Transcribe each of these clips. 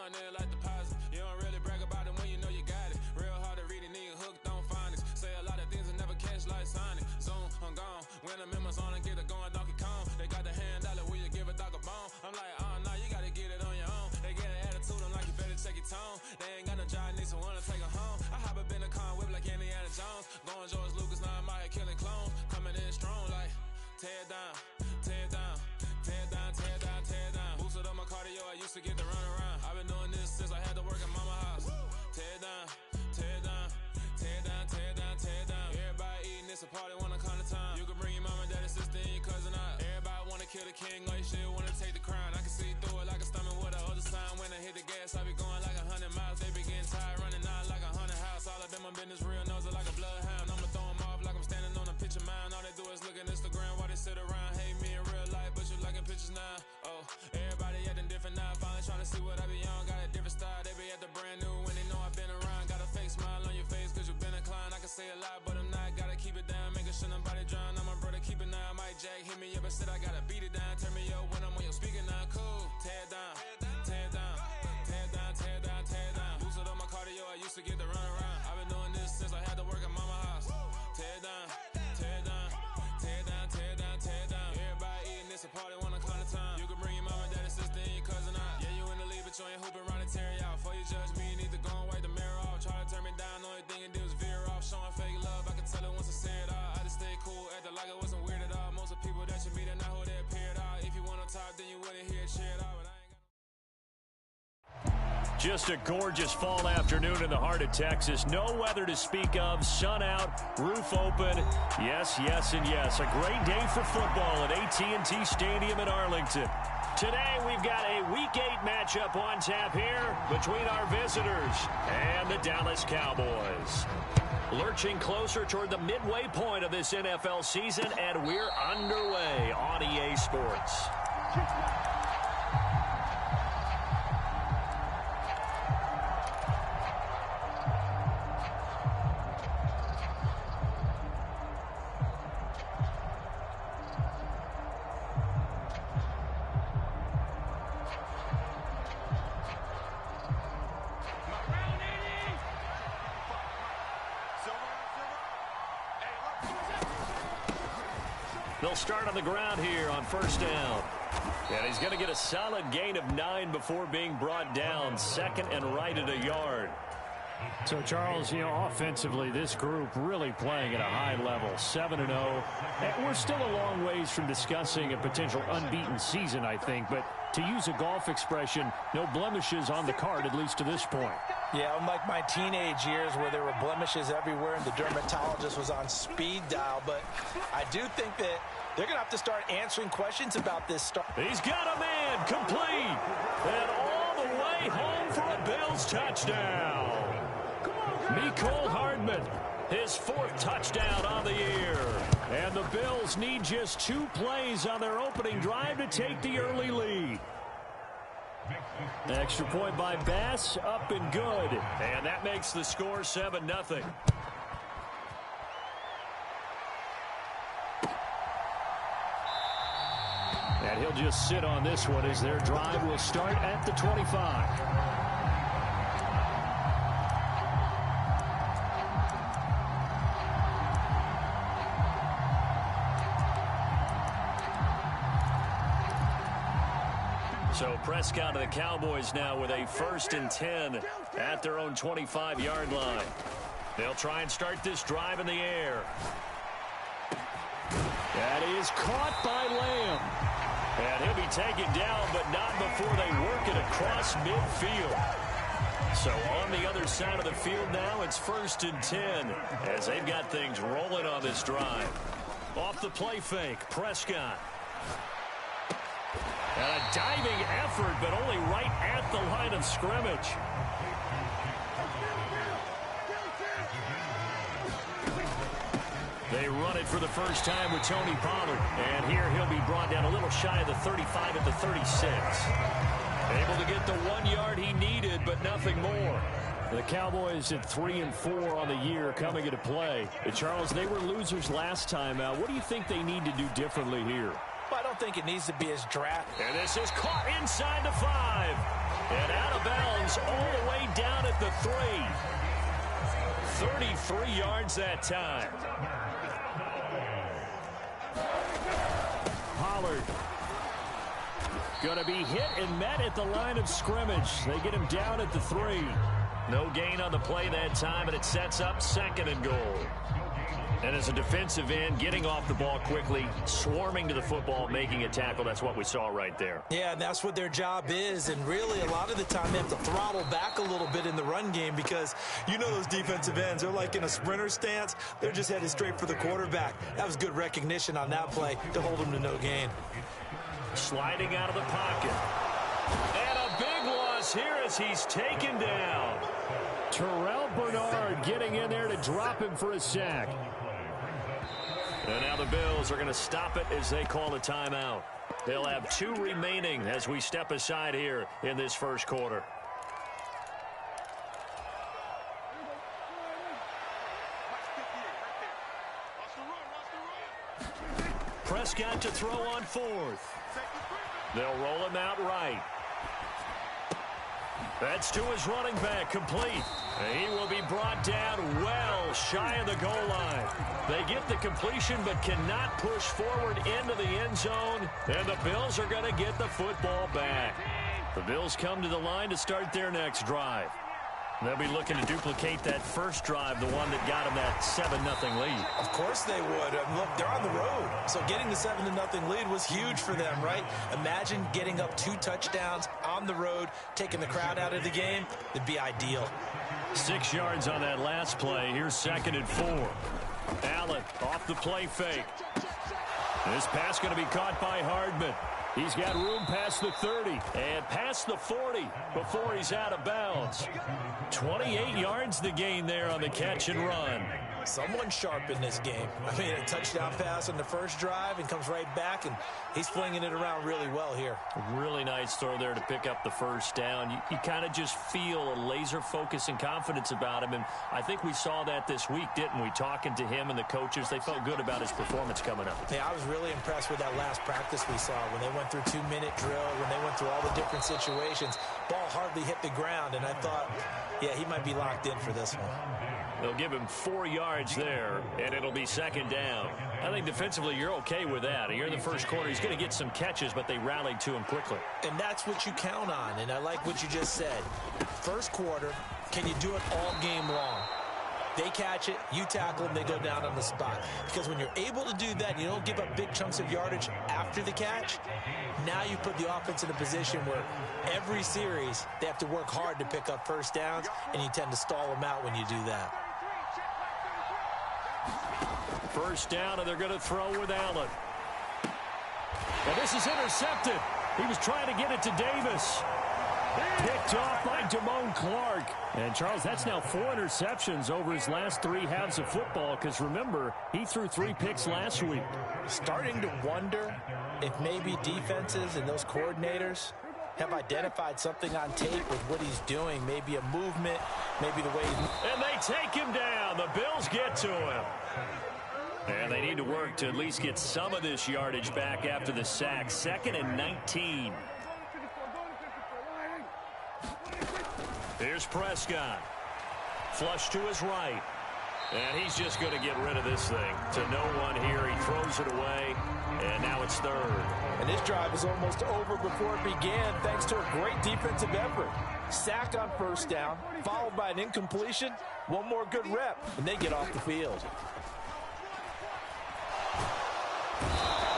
going in like deposit. You don't really brag about it when you know you got it. Real hard to read it, nigga hooked on phonics. Say a lot of things and never catch like Sonic. Zoom, I'm gone. When I'm in my zone and get it going Donkey Kong. They got the hand dollar, will you give a dog a bone? I'm like, oh no, you gotta get it on your own. They get an attitude, I'm like, you better check your tone. They ain't got no job, need someone to take her home. I hop up in the car, whip like Indiana Jones. Going George Lucas, now I'm out here killing clones. Coming in strong like, tear down, tear down, tear down, tear down, tear down. Boosted up my cardio, I used to get to run around. I've been doing this since I had to work at mama house. Tear down, tear down, tear down, tear down, tear down. Everybody eating, it's a party, wanna come to time. You can bring your mama, daddy, sister, and your cousin out. Everybody wanna kill the king, like shit, wanna take the crown. I can see through it like a stomach with a other sign. When I hit the gas, I be going like 100 miles. They be getting tired, running out like 100 house. All up in my business, real nose like a bloodhound. I'ma throw them off like I'm standing on a picture mound. All they do is look at Instagram while they sit around. Hate me in real life, but you liking pictures now. Oh, everybody acting different now. Finally trying to see what I be on. Got a different style, they be at the brand new when they know I've been around. Got a fake smile on your face cause you been inclined. I can say a lot, but I'm not. Gotta keep it down, making sure nobody drown. I'm my brother, keep it now. Mike Jack hit me up and said I gotta beat it down. Turn me up when I'm on your speaker now. Cool, tear down, tear down, tear down, tear down, tear down. Boosted up my cardio, I used to get to run around. I've been doing this since I had to work at mama house. Tear down, tear down, tear down, tear down, tear down. Everybody eating, it's a party, wanna come to time. You can bring your mama, daddy, sister, and your cousin out. Yeah, you in the lead, but you ain't hooping around and tearing out. Before you judge me, you need to go and wipe the mirror off. Try to turn me down, only thing you do is veer off. Showing fake love, I can tell it once I say it all. I just stay cool, acting like it wasn't weird at all. Most of the people that you meet are not who they appear at all. If you wanna talk, then you wouldn't hear it cheer at all. But I ain't got Just a gorgeous fall afternoon in the heart of Texas. No weather to speak of. Sun out, roof open. Yes, yes, and yes. A great day for football at AT&T Stadium in Arlington. Today we've got a Week 8 matchup on tap here between our visitors and the Dallas Cowboys. Lurching closer toward the midway point of this NFL season, and we're underway on EA Sports. They'll start on the ground here on first down. And he's going to get a solid gain of 9 before being brought down. Second and right at a yard. So, Charles, offensively, this group really playing at a high level, 7-0. And we're still a long ways from discussing a potential unbeaten season, I think. But to use a golf expression, no blemishes on the card, at least to this point. Yeah, unlike my teenage years where there were blemishes everywhere and the dermatologist was on speed dial. But I do think that they're going to have to start answering questions about this start. He's got a man complete. And all the way home for a Bills touchdown. Mecole Hardman, his 4th touchdown on the year. And the Bills need just 2 plays on their opening drive to take the early lead. Extra point by Bass, up and good. And that makes the score 7-0. And he'll just sit on this one as their drive will start at the 25. So Prescott of the Cowboys now with a 1st and 10 at their own 25-yard line. They'll try and start this drive in the air. That is caught by Lamb. And he'll be taken down, but not before they work it across midfield. So on the other side of the field now, it's 1st and 10 as they've got things rolling on this drive. Off the play fake, Prescott. And a diving effort, but only right at the line of scrimmage. They run it for the first time with Tony Pollard. And here he'll be brought down a little shy of the 35 at the 36. Able to get the 1 yard he needed, but nothing more. The Cowboys at 3-4 on the year coming into play. Charles, they were losers last time out. What do you think they need to do differently here? Well, I don't think it needs to be as drastic. And this is caught inside the 5. And out of bounds all the way down at the 3. 33 yards that time. Pollard. Going to be hit and met at the line of scrimmage. They get him down at the 3. No gain on the play that time, and it sets up 2nd and goal. And as a defensive end, getting off the ball quickly, swarming to the football, making a tackle, that's what we saw right there. Yeah, and that's what their job is. And really, a lot of the time, they have to throttle back a little bit in the run game because you know those defensive ends, they're like in a sprinter stance. They're just headed straight for the quarterback. That was good recognition on that play to hold them to no gain. Sliding out of the pocket. And a big loss here as he's taken down. Terrell Bernard getting in there to drop him for a sack. And now the Bills are going to stop it as they call a timeout. They'll have 2 remaining as we step aside here in this first quarter. Prescott to throw on 4th. They'll roll him out right. That's to his running back, complete. He will be brought down well shy of the goal line. They get the completion but cannot push forward into the end zone, and the Bills are going to get the football back. The Bills come to the line to start their next drive. They'll be looking to duplicate that first drive, the one that got them that 7-0 lead. Of course they would. Look, they're on the road. So getting the 7-0 lead was huge for them, right? Imagine getting up 2 touchdowns on the road, taking the crowd out of the game. It'd be ideal. 6 yards on that last play. Here's 2nd and 4. Allen off the play fake. This pass going to be caught by Hardman. He's got room past the 30 and past the 40 before he's out of bounds. 28 yards the gain there on the catch and run. Someone sharp in this game. I mean, a touchdown pass on the first drive and comes right back, and he's flinging it around really well here. Really nice throw there to pick up the first down. You kind of just feel a laser focus and confidence about him, and I think we saw that this week, didn't we? Talking to him and the coaches, they felt good about his performance coming up. Yeah, I was really impressed with that last practice we saw when they went through 2-minute drill, when they went through all the different situations. Ball hardly hit the ground, and I thought, yeah, he might be locked in for this one. They'll give him 4 yards there, and it'll be 2nd down. I think defensively you're okay with that. Here in the first quarter, he's going to get some catches, but they rallied to him quickly. And that's what you count on, and I like what you just said. First quarter, can you do it all game long? They catch it, you tackle them, they go down on the spot. Because when you're able to do that, you don't give up big chunks of yardage after the catch. Now you put the offense in a position where every series they have to work hard to pick up first downs, and you tend to stall them out when you do that. First down, and they're going to throw with Allen. And this is intercepted. He was trying to get it to Davis. Picked off by Damone Clark. And, Charles, that's now 4 interceptions over his last 3 halves of football because, remember, he threw 3 picks last week. Starting to wonder if maybe defenses and those coordinators have identified something on tape with what he's doing. Maybe a movement, maybe the way he's... And they take him down. The Bills get to him. And they need to work to at least get some of this yardage back after the sack. 2nd and 19. Here's Prescott. Flush to his right. And he's just going to get rid of this thing. To no one here. He throws it away. And now it's 3rd. And this drive is almost over before it began thanks to a great defensive effort. Sack on first down, followed by an incompletion. One more good rep, and they get off the field.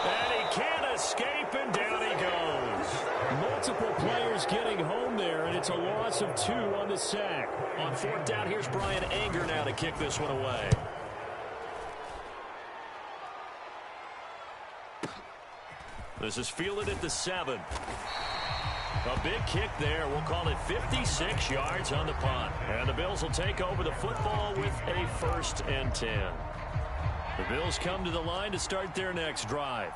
And he can't escape, and down he goes. Multiple players getting home there, and it's a loss of 2 on the sack. On 4th down, here's Brian Anger now to kick this one away. This is fielded at the 7. A big kick there. We'll call it 56 yards on the punt. And the Bills will take over the football with a 1st and 10. The Bills come to the line to start their next drive.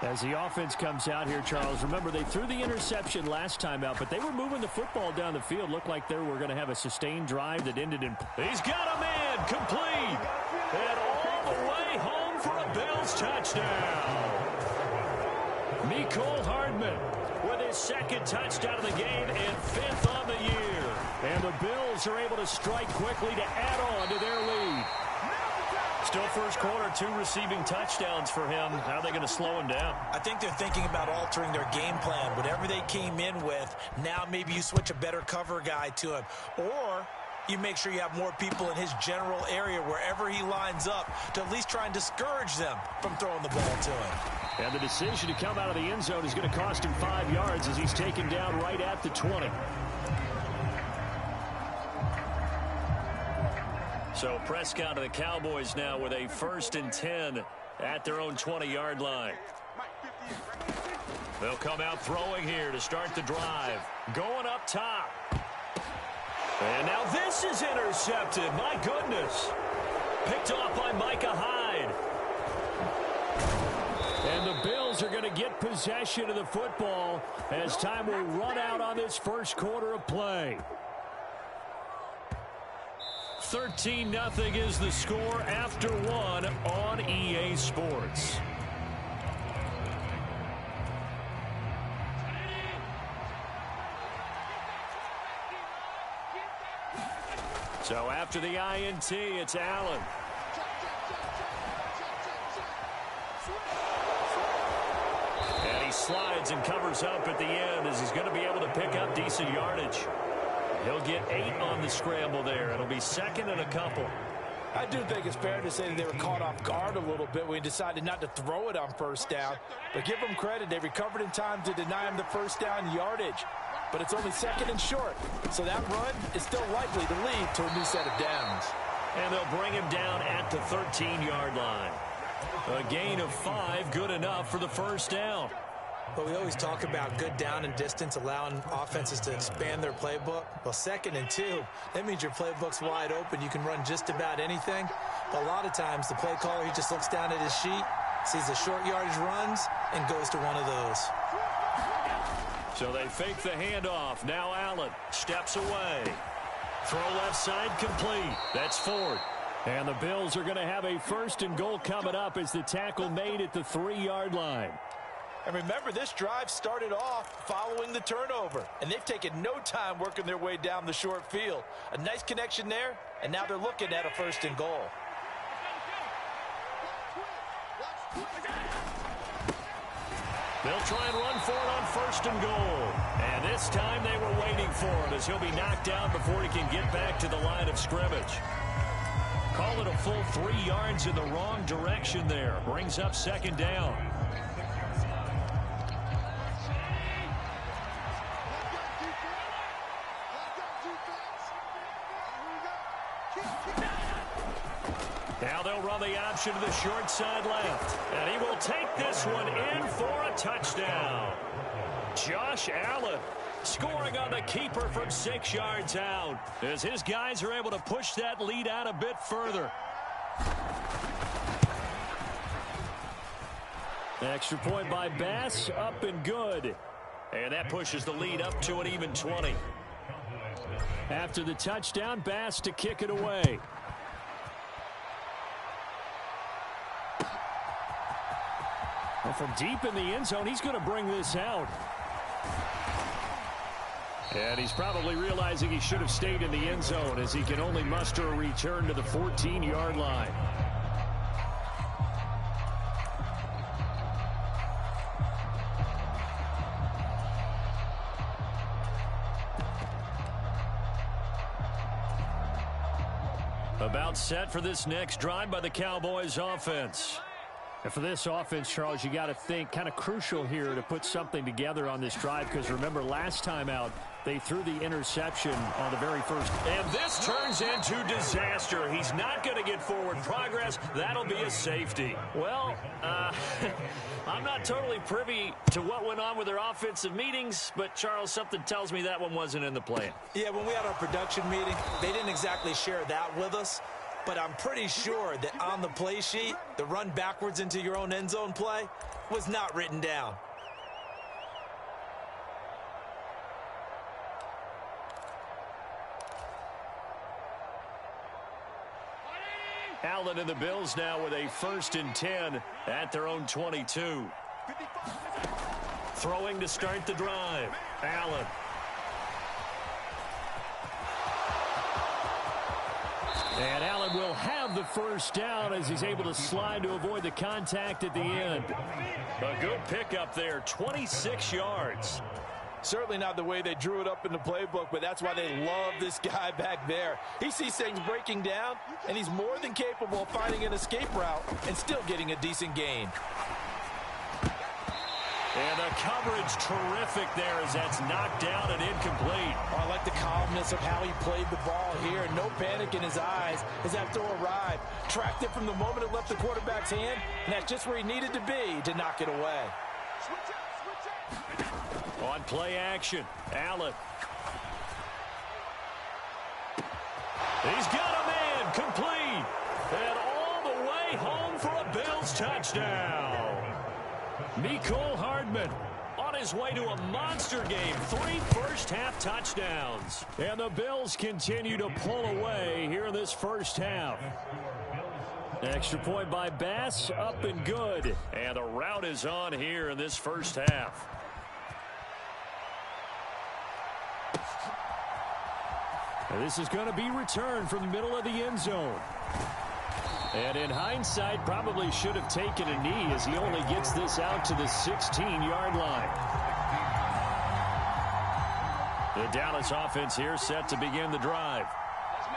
As the offense comes out here, Charles, remember they threw the interception last time out, but they were moving the football down the field. Looked like they were going to have a sustained drive that ended in... He's got a man complete. And all the way home for a Bills touchdown. Mecole Hardman with his second touchdown of the game and 5th on the year. And the Bills are able to strike quickly to add on to their lead. Still first quarter, 2 receiving touchdowns for him. How are they going to slow him down? I think they're thinking about altering their game plan. Whatever they came in with, now maybe you switch a better cover guy to him. Or you make sure you have more people in his general area wherever he lines up to at least try and discourage them from throwing the ball to him. And the decision to come out of the end zone is going to cost him 5 yards as he's taken down right at the 20. So Prescott and the Cowboys now with a 1st and 10 at their own 20-yard line. They'll come out throwing here to start the drive. Going up top. And now this is intercepted. My goodness. Picked off by Micah Hyde. And the Bills are going to get possession of the football as time will run out on this first quarter of play. 13-0 is the score after 1 on EA Sports. So after the INT, it's Allen. And he slides and covers up at the end as he's going to be able to pick up decent yardage. He'll get 8 on the scramble there. It'll be 2nd and a couple. I do think it's fair to say that they were caught off guard a little bit when he decided not to throw it on first down. But give them credit. They recovered in time to deny him the first down yardage. But it's only 2nd and short. So that run is still likely to lead to a new set of downs. And they'll bring him down at the 13-yard line. A gain of 5, good enough for the first down. But we always talk about good down and distance, allowing offenses to expand their playbook. Well, 2nd and 2, that means your playbook's wide open. You can run just about anything. But a lot of times, the play caller, he just looks down at his sheet, sees the short yardage runs, and goes to one of those. So they fake the handoff. Now Allen steps away. Throw left side complete. That's Ford. And the Bills are going to have a 1st and goal coming up as the tackle made at the 3-yard line. And remember, this drive started off following the turnover. And they've taken no time working their way down the short field. A nice connection there, and now they're looking at a 1st and goal. They'll try and run for it on 1st and goal. And this time they were waiting for him as he'll be knocked down before he can get back to the line of scrimmage. Call it a full 3 yards in the wrong direction there. Brings up 2nd down. Now they'll run the option to the short side left. And he will take this one in for a touchdown. Josh Allen scoring on the keeper from 6 yards out as his guys are able to push that lead out a bit further. Extra point by Bass, up and good. And that pushes the lead up to an even 20. After the touchdown, Bass to kick it away. Well, from deep in the end zone, he's going to bring this out. And he's probably realizing he should have stayed in the end zone as he can only muster a return to the 14-yard line. About set for this next drive by the Cowboys offense. And for this offense, Charles, you got to think kind of crucial here to put something together on this drive because remember last time out they threw the interception on the very first. And this turns into disaster. He's not going to get forward progress. That'll be a safety. Well, I'm not totally privy to what went on with their offensive meetings, but Charles, something tells me that one wasn't in the plan. Yeah, when we had our production meeting, they didn't exactly share that with us. But I'm pretty sure that on the play sheet, the run backwards into your own end zone play was not written down. Allen and the Bills now with a 1st and 10 at their own 22. Throwing to start the drive. Allen. And Allen will have the first down as he's able to slide to avoid the contact at the end. A good pickup there, 26 yards. Certainly not the way they drew it up in the playbook, but that's why they love this guy back there. He sees things breaking down, and he's more than capable of finding an escape route and still getting a decent gain. And the coverage terrific there as that's knocked down and incomplete. Oh, I like the calmness of how he played the ball here. No panic in his eyes as that throw arrived. Tracked it from the moment it left the quarterback's hand, and that's just where he needed to be to knock it away. On play action, Allen. He's got a man complete. And all the way home for a Bills touchdown. Mecole Hardman on his way to a monster game. 3 first-half touchdowns. And the Bills continue to pull away here in this first half. Extra point by Bass, up and good. And the route is on here in this first half. And this is going to be returned from the middle of the end zone. And in hindsight, probably should have taken a knee as he only gets this out to the 16-yard line. The Dallas offense here set to begin the drive.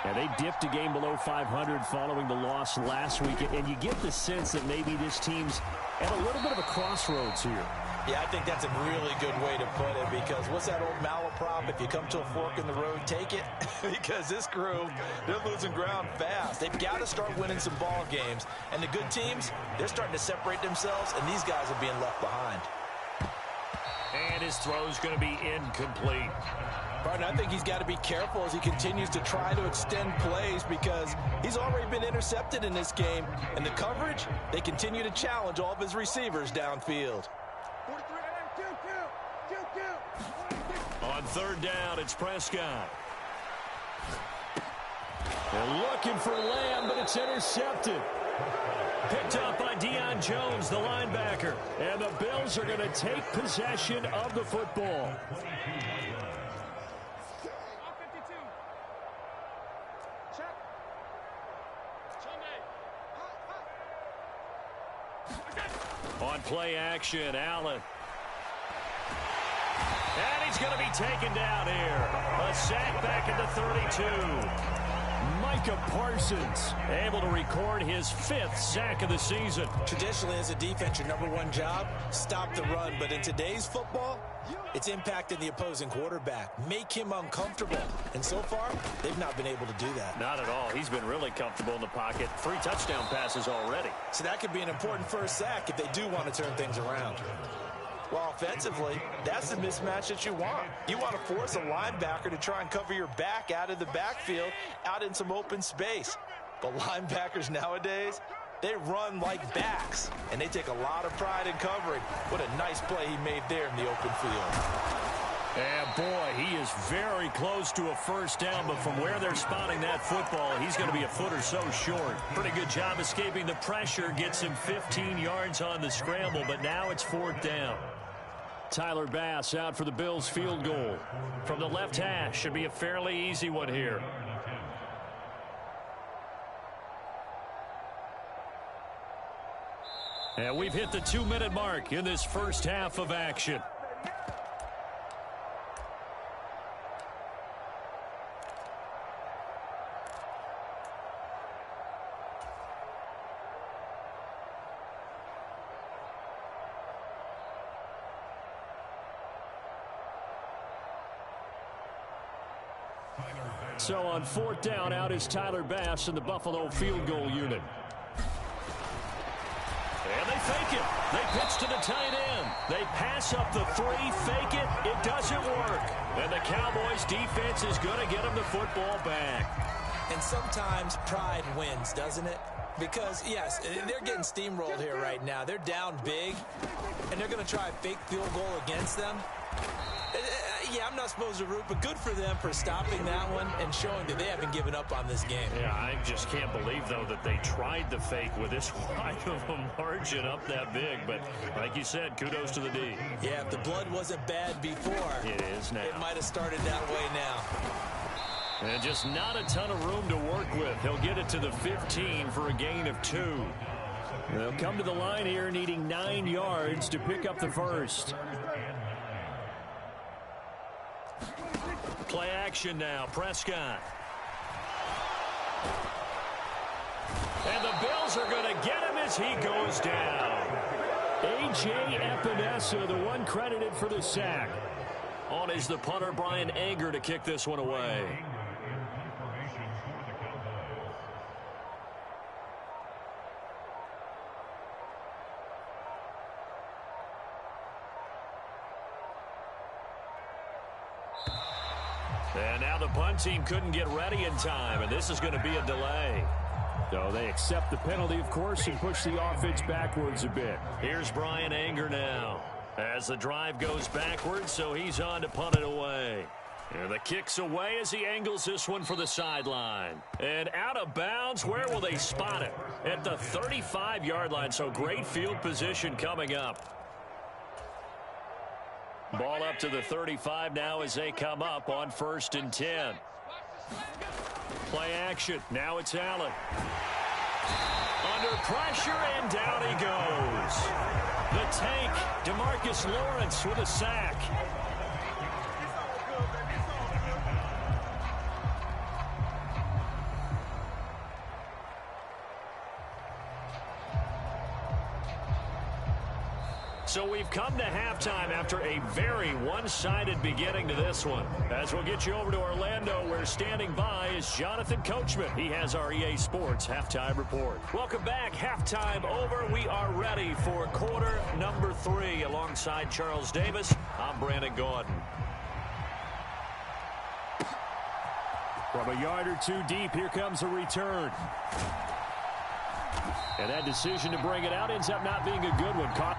And they dipped a game below 500 following the loss last week. And you get the sense that maybe this team's at a little bit of a crossroads here. Yeah, I think that's a really good way to put it, because what's that old malaprop? If you come to a fork in the road, take it. Because this crew, they're losing ground fast. They've got to start winning some ball games. And the good teams, they're starting to separate themselves, and these guys are being left behind. And his throw's going to be incomplete. Barton, I think he's got to be careful as he continues to try to extend plays, because he's already been intercepted in this game. And the coverage, they continue to challenge all of his receivers downfield. On third down, it's Prescott. They're looking for Lamb, but it's intercepted. Picked up by Deion Jones, the linebacker. And the Bills are going to take possession of the football. On play action, Allen. And he's going to be taken down here. A sack back at the 32. Micah Parsons able to record his 5th sack of the season. Traditionally, as a defense, your #1 job, stop the run. But in today's football, it's impacting the opposing quarterback. Make him uncomfortable. And so far, they've not been able to do that. Not at all. He's been really comfortable in the pocket. 3 touchdown passes already. So that could be an important first sack if they do want to turn things around. Well, offensively, that's the mismatch that you want. You want to force a linebacker to try and cover your back out of the backfield, out in some open space. But linebackers nowadays, they run like backs, and they take a lot of pride in covering. What a nice play he made there in the open field. And boy, he is very close to a first down, but from where they're spotting that football, he's going to be a foot or so short. Pretty good job escaping the pressure, gets him 15 yards on the scramble, but now it's 4th down. Tyler Bass out for the Bills field goal. From the left hash, should be a fairly easy one here. And we've hit the 2-minute mark in this first half of action. So on 4th down, out is Tyler Bass in the Buffalo field goal unit. And they fake it. They pitch to the tight end. They pass up the 3, fake it. It doesn't work. And the Cowboys defense is going to get them the football back. And sometimes pride wins, doesn't it? Because, yes, they're getting steamrolled here right now. They're down big, and they're going to try a fake field goal against them. Yeah, I'm not supposed to root, but good for them for stopping that one and showing that they haven't given up on this game. Yeah, I just can't believe, though, that they tried the fake with this wide of a margin up that big. But like you said, kudos to the D. Yeah, if the blood wasn't bad before, it is now. It might have started that way now. And just not a ton of room to work with. He'll get it to the 15 for a gain of 2. They'll come to the line here needing 9 yards to pick up the first. Play action now. Prescott. And the Bills are going to get him as he goes down. A.J. Epinesa, the one credited for the sack. On is the punter, Brian Anger, to kick this one away. And now the punt team couldn't get ready in time, and this is going to be a delay. So they accept the penalty, of course, and push the offense backwards a bit. Here's Brian Anger now as the drive goes backwards, so he's on to punt it away. And the kick's away as he angles this one for the sideline. And out of bounds, where will they spot it? At the 35-yard line, so great field position coming up. Ball up to the 35 now as they come up on 1st and 10. Play action. Now it's Allen. Under pressure, and down he goes. The tank, DeMarcus Lawrence with a sack. So we've come to halftime after a very one-sided beginning to this one. As we'll get you over to Orlando, where standing by is Jonathan Coachman. He has our EA Sports Halftime Report. Welcome back. Halftime over. We are ready for quarter number 3. Alongside Charles Davis, I'm Brandon Gordon. From a yard or 2 deep, here comes a return. And that decision to bring it out ends up not being a good one. Caught.